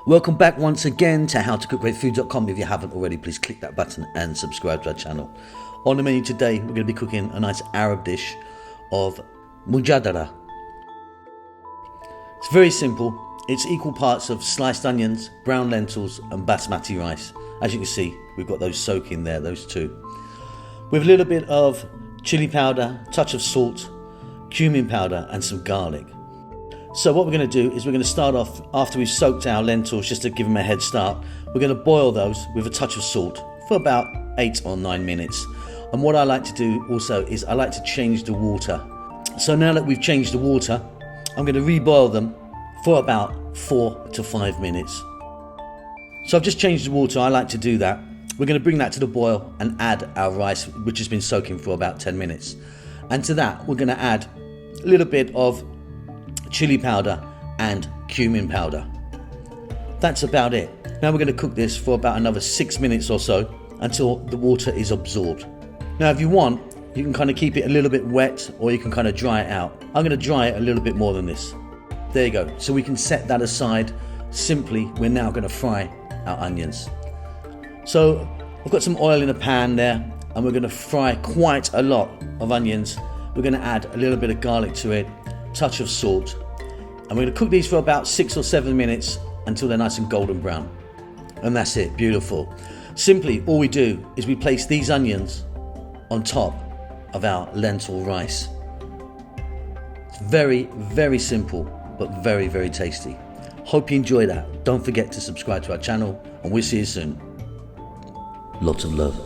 Welcome back once again to howtocookgreatfood.com. If you haven't already, please click that button and subscribe to our channel. On the menu today, we're going to be cooking a nice Arab dish of mujadara. It's very simple. It's equal parts of sliced onions, brown lentils and basmati rice. As you can see, we've got those soaking there, those two. With a little bit of chili powder, touch of salt, cumin powder and some garlic. So what we're going to do is we're going to start off, after we've soaked our lentils, just to give them a head start, we're going to boil those with a touch of salt for about 8 or 9 minutes. And what I like to do also is I like to change the water. So now that we've changed the water, I'm going to reboil them for about 4 to 5 minutes. So I've just changed the water, I like to do that. We're going to bring that to the boil and add our rice, which has been soaking for about 10 minutes. And to that, we're going to add a little bit of chili powder and cumin powder. That's about it. Now we're going to cook this for about another 6 minutes or so until the water is absorbed. Now if you want, you can kind of keep it a little bit wet or you can kind of dry it out. I'm going to dry it a little bit more than this. There you go. So we can set that aside. Simply, we're now going to fry our onions. So I've got some oil in a pan there and we're going to fry quite a lot of onions. We're going to add a little bit of garlic to it, touch of salt, and we're going to cook these for about 6 or 7 minutes until they're nice and golden brown. And that's it, beautiful. Simply, all we do is we place these onions on top of our lentil rice. It's very, very simple, but very, very tasty. Hope you enjoy that. Don't forget to subscribe to our channel, and we'll see you soon. Lots of love.